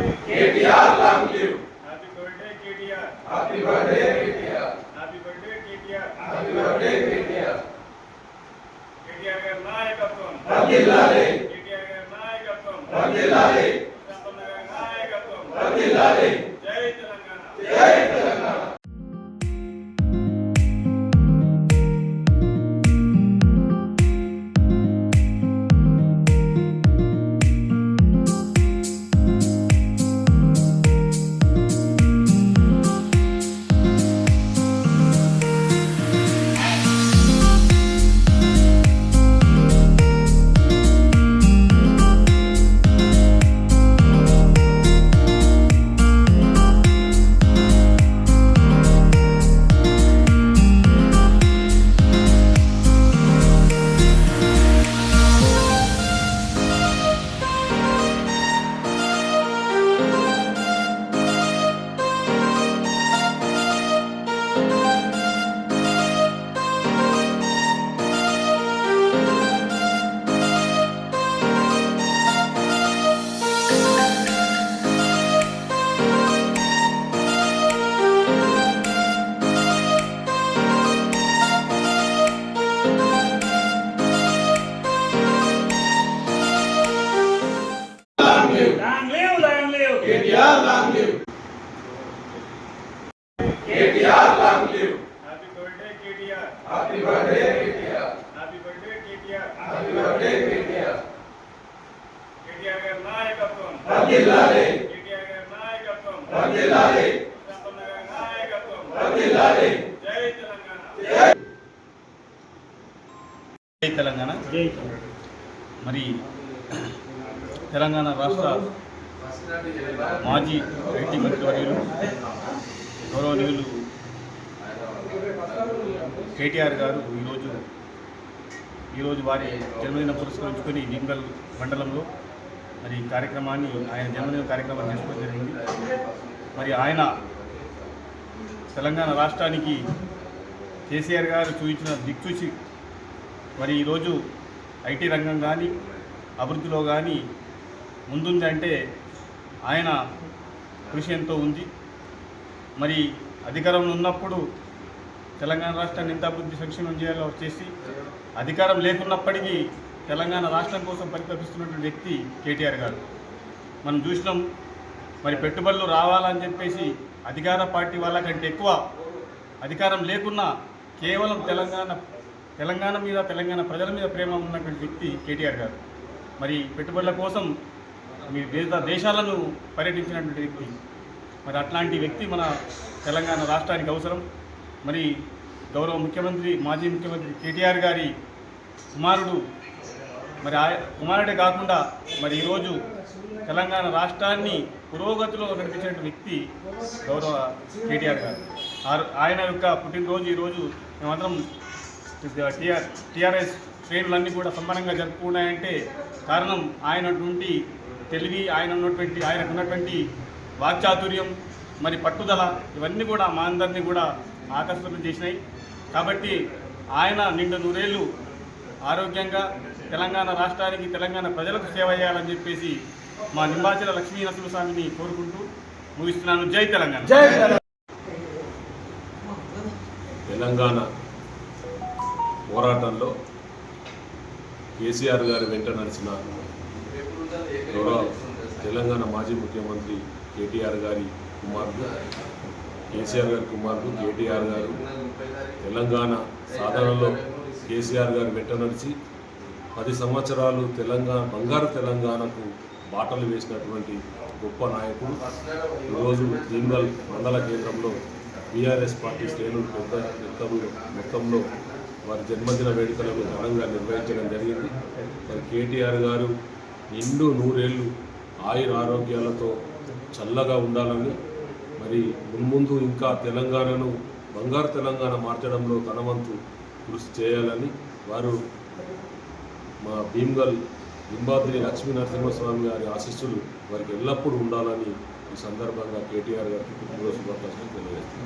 KTR long live. Happy birthday KTR. Happy birthday KTR. Happy birthday KTR. Happy birthday KTR. KTR గారి నాయకత్వం. వర్ధిల్లాలి. KTR గారి నాయకత్వం. వర్ధిల్లాలి. సంపన్న గారి నాయకత్వం. వర్ధిల్లాలి. జై తెలంగాణ. జై Telangana. KTR long live. KTR long live. Happy birthday KTR. Happy birthday KTR. Happy birthday KTR. Happy birthday KTR. KTR గారి నాయకత్వం. వర్ధిల్లాలి. KTR గారి నాయకత్వం. వర్ధిల్లాలి. సంపన్న గారి నాయకత్వం. వర్ధిల్లాలి. జై తెలంగాణ. జై తెలంగాణ. మరి తెలంగాణ రాష్ట్ర మాజీ ఐటీ మంత్రివర్యులు గౌరవనీయులు కేటీఆర్ గారు ఈరోజు వారి జన్మదిన పురస్కరించుకొని నింగల్ మండలంలో మరి కార్యక్రమాన్ని ఆయన జన్మదిన కార్యక్రమాన్ని చేసుకోవడం జరిగింది. మరి ఆయన తెలంగాణ రాష్ట్రానికి కేసీఆర్ గారు చూపించిన దిక్సూచి మరి ఈరోజు ఐటీ రంగం కానీ అభివృద్ధిలో కానీ ముందుంది అంటే ఆయన కృషి ఎంతో ఉంది. మరి అధికారంలో ఉన్నప్పుడు తెలంగాణ రాష్ట్రాన్ని ఎంత అభివృద్ధి సంక్షేమం చేయాలో వచ్చేసి అధికారం లేకున్నప్పటికీ తెలంగాణ రాష్ట్రం కోసం పరితపిస్తున్నటువంటి వ్యక్తి కేటీఆర్ గారు. మనం చూసినాం మరి పెట్టుబడులు రావాలని చెప్పేసి అధికార పార్టీ వాళ్ళకంటే ఎక్కువ అధికారం లేకున్నా కేవలం తెలంగాణ మీద తెలంగాణ ప్రజల మీద ప్రేమ ఉన్నటువంటి వ్యక్తి కేటీఆర్ గారు. మరి పెట్టుబడుల కోసం మీ దేశాలను పర్యటించినటువంటి వ్యక్తి. మరి అట్లాంటి వ్యక్తి మన తెలంగాణ రాష్ట్రానికి అవసరం. మరి గౌరవ ముఖ్యమంత్రి మాజీ ముఖ్యమంత్రి కేటీఆర్ గారి కుమారుడు మరి కుమారుడే కాకుండా మరి ఈరోజు తెలంగాణ రాష్ట్రాన్ని పురోగతిలో నడిపించిన వ్యక్తి గౌరవ కేటీఆర్ గారు. ఆయన యొక్క పుట్టినరోజు ఈరోజు మేమందరం టీఆర్ఎస్ శ్రేణులన్నీ కూడా సమానంగా జరుపుకున్నాయంటే కారణం ఆయనటువంటి తెలివి, ఆయనకు ఉన్నటువంటి వాక్చాతుర్యం, మరి పట్టుదల, ఇవన్నీ కూడా మా అందరినీ కూడా ఆకర్షితం చేసినాయి. కాబట్టి ఆయన నిండు నూరేళ్ళు ఆరోగ్యంగా తెలంగాణ రాష్ట్రానికి తెలంగాణ ప్రజలకు సేవ చేయాలని చెప్పేసి మా నింబాచల లక్ష్మీ నరసింహస్వామిని కోరుకుంటూ ముగిస్తున్నాను. జై తెలంగాణ. తెలంగాణ పోరాటంలో కేసీఆర్ గారి వెంట నడిచిన గౌరవ తెలంగాణ మాజీ ముఖ్యమంత్రి కేటీఆర్ గారి కుమారుడు, కేసీఆర్ గారి కుమారుడు కేటీఆర్ గారు తెలంగాణ సాధనలో కేసీఆర్ గారు వెంట నడిచి 10 సంవత్సరాలు బంగారు తెలంగాణకు బాటలు వేసినటువంటి గొప్ప నాయకుడు. ఈరోజు నింగల్ మండల కేంద్రంలో బీఆర్ఎస్ పార్టీ శ్రేణులు మొత్తంలో వారి జన్మదిన వేడుకలను ఘనంగా నిర్వహించడం జరిగింది. మరి కేటీఆర్ గారు నిండు నూరేళ్లు ఆయుర ఆరోగ్యాలతో చల్లగా ఉండాలని, మరి మున్ముందు ఇంకా తెలంగాణను బంగారు తెలంగాణ మార్చడంలో తన వంతు కృషి చేయాలని వారు మా భీమ్గల్ లింబాద్రి లక్ష్మీ నరసింహస్వామి గారి ఆశీస్సులు వారికి ఎల్లప్పుడూ ఉండాలని ఈ సందర్భంగా కేటీఆర్ గారికి పుట్టినరోజు శుభాకాంక్షలు తెలియజేస్తున్నారు.